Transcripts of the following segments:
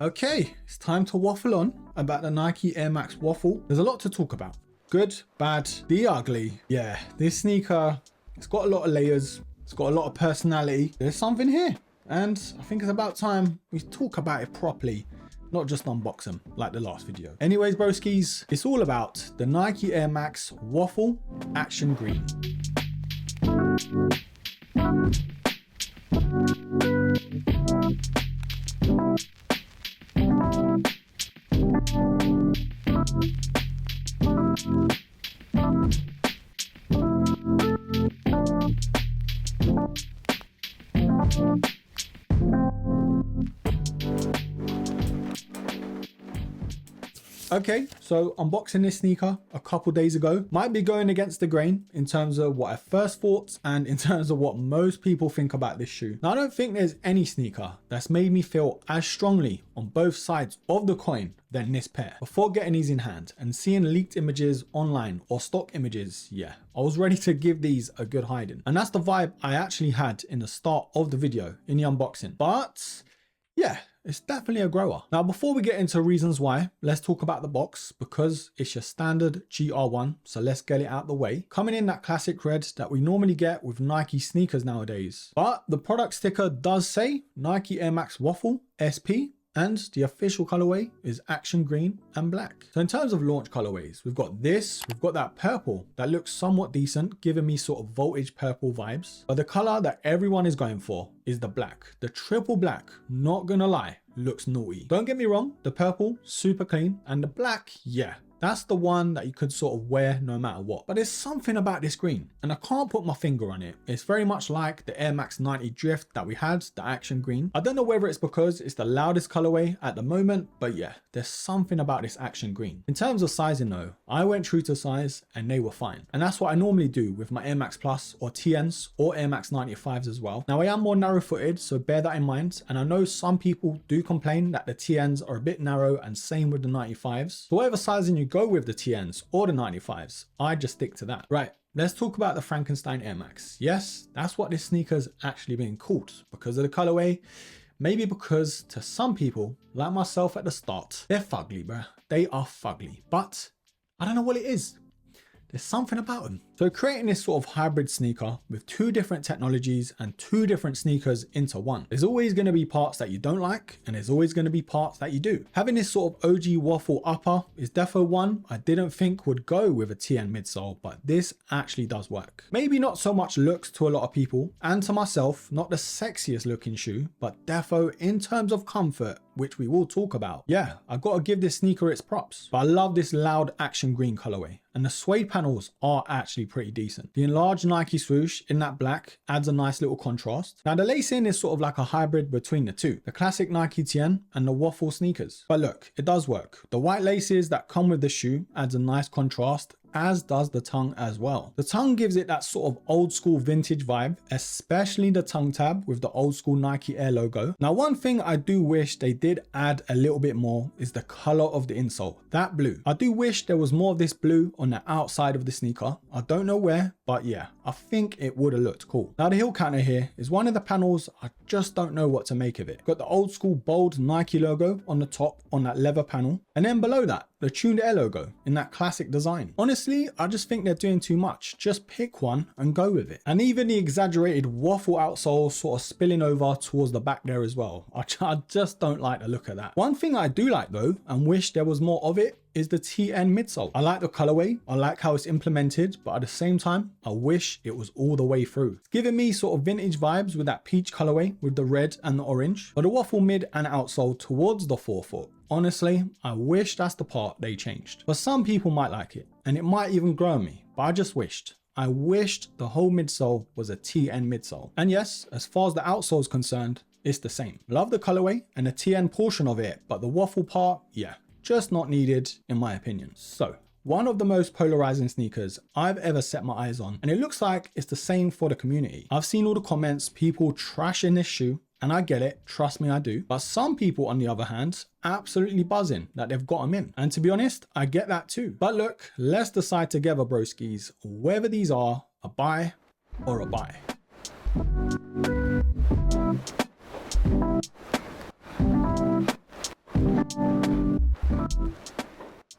Okay, it's time to waffle on about the Nike Air Max Waffle. There's a lot to talk about. Good, bad, the ugly. Yeah, this sneaker, it's got a lot of layers. It's got a lot of personality. There's something here. And I think it's about time we talk about it properly, not just unbox them like the last video. Anyways, broskis, it's all about the Nike Air Max Waffle Action Green. Okay, so unboxing this sneaker a couple days ago might be going against the grain in terms of what I first thought and in terms of what most people think about this shoe. Now, I don't think there's any sneaker that's made me feel as strongly on both sides of the coin than this pair. Before getting these in hand and seeing leaked images online or stock images, yeah, I was ready to give these a good hiding. And that's the vibe I actually had in the start of the video in the unboxing. But yeah, it's definitely a grower. Now, before we get into reasons why, let's talk about the box because it's your standard GR1. So let's get it out the way. Coming in that classic red that we normally get with Nike sneakers nowadays. But the product sticker does say Nike Air Max Waffle SP. And the official colorway is action green and black. So in terms of launch colorways, we've got this, we've got that purple that looks somewhat decent, giving me sort of voltage purple vibes. But the color that everyone is going for is the black. The triple black, not gonna lie, looks naughty. Don't get me wrong, the purple, super clean, and the black, yeah. That's the one that you could sort of wear no matter what. But there's something about this green and I can't put my finger on it. It's very much like the Air Max 90 Drift that we had, the action green. I don't know whether it's because it's the loudest colorway at the moment, but yeah, there's something about this action green. In terms of sizing though, I went true to size and they were fine. And that's what I normally do with my Air Max Plus or TNs or Air Max 95s as well. Now I am more narrow footed, so bear that in mind. And I know some people do complain that the TNs are a bit narrow and same with the 95s. So whatever sizing you go with the TNs or the 95s, I just stick to that. Right, let's talk about the Frankenstein Air Max. Yes, that's what this sneaker's actually been called because of the colorway. Maybe because to some people, like myself at the start, they're fugly, bruh. They are fugly, but I don't know what it is. There's something about them. So creating this sort of hybrid sneaker with two different technologies and two different sneakers into one. There's always going to be parts that you don't like and there's always going to be parts that you do. Having this sort of OG waffle upper is defo one I didn't think would go with a TN midsole, but this actually does work. Maybe not so much looks to a lot of people and to myself, not the sexiest looking shoe, but defo in terms of comfort, which we will talk about. Yeah, I got to give this sneaker its props, but I love this loud action green colorway and the suede panels are actually pretty decent. The enlarged Nike swoosh in that black adds a nice little contrast. Now the lacing is sort of like a hybrid between the two, the classic Nike TN and the waffle sneakers. But look, it does work. The white laces that come with the shoe adds a nice contrast, as does the tongue as well. The tongue gives it that sort of old school vintage vibe, especially the tongue tab with the old school Nike Air logo. Now, one thing I do wish they did add a little bit more is the color of the insole, that blue. I do wish there was more of this blue on the outside of the sneaker. I don't know where, but yeah, I think it would have looked cool. Now the heel counter here is one of the panels I just don't know what to make of it. Got the old school bold Nike logo on the top on that leather panel, and then below that, the tuned Air logo in that classic design. Honestly, I just think they're doing too much. Just pick one and go with it. And even the exaggerated waffle outsole sort of spilling over towards the back there as well. I just don't like the look of that. One thing I do like though, and wish there was more of it, is the TN midsole. I like the colorway, I like how it's implemented, but at the same time, I wish it was all the way through. It's giving me sort of vintage vibes with that peach colorway with the red and the orange, but the waffle mid and outsole towards the forefoot. Honestly, I wish that's the part they changed. But some people might like it, and it might even grow on me, but I just wished. I wished the whole midsole was a TN midsole. And yes, as far as the outsole is concerned, it's the same. Love the colorway and the TN portion of it, but the waffle part, yeah, just not needed in my opinion. So one of the most polarizing sneakers I've ever set my eyes on, and it looks like it's the same for the community. I've seen all the comments, people trashing this shoe, and I get it, trust me I do. But some people on the other hand, absolutely buzzing that they've got them in. And to be honest, I get that too. But look, let's decide together, broskis, whether these are a buy or a buy.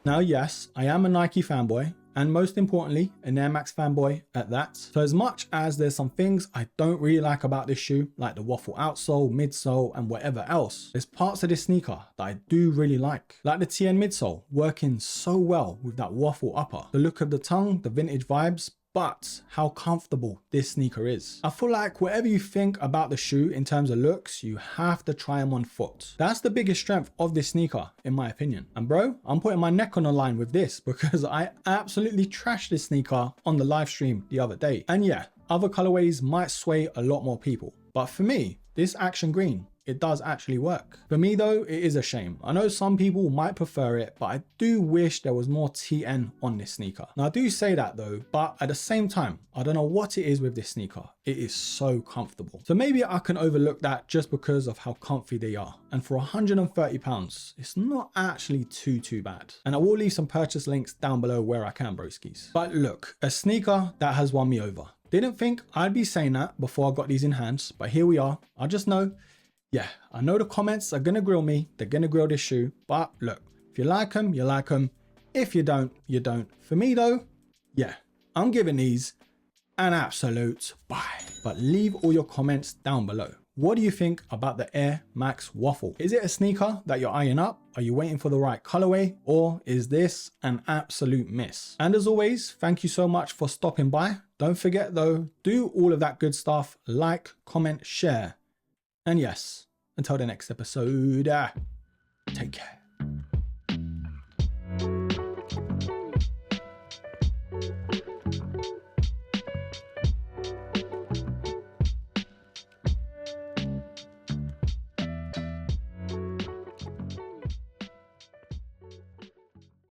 Now, yes, I am a Nike fanboy, and most importantly, an Air Max fanboy at that. So as much as there's some things I don't really like about this shoe, like the waffle outsole, midsole, and whatever else, there's parts of this sneaker that I do really like the TN midsole working so well with that waffle upper, the look of the tongue, the vintage vibes, but how comfortable this sneaker is. I feel like whatever you think about the shoe in terms of looks, you have to try them on foot. That's the biggest strength of this sneaker, in my opinion. And bro, I'm putting my neck on the line with this because I absolutely trashed this sneaker on the live stream the other day. And yeah, other colorways might sway a lot more people. But for me, this action green, it does actually work. For me though, it is a shame. I know some people might prefer it, but I do wish there was more TN on this sneaker. Now I do say that though, but at the same time, I don't know what it is with this sneaker. It is so comfortable. So maybe I can overlook that just because of how comfy they are. And for £130, it's not actually too bad. And I will leave some purchase links down below where I can, broskies. But look, a sneaker that has won me over. Didn't think I'd be saying that before I got these in hands, but here we are. I just know, yeah, I know the comments are gonna grill me. They're gonna grill this shoe, but look, if you like them, you like them. If you don't, you don't. For me though, yeah, I'm giving these an absolute buy. But leave all your comments down below. What do you think about the Air Max Waffle? Is it a sneaker that you're eyeing up? Are you waiting for the right colorway? Or is this an absolute miss? And as always, thank you so much for stopping by. Don't forget though, do all of that good stuff. Like, comment, share. And yes, until the next episode, take care.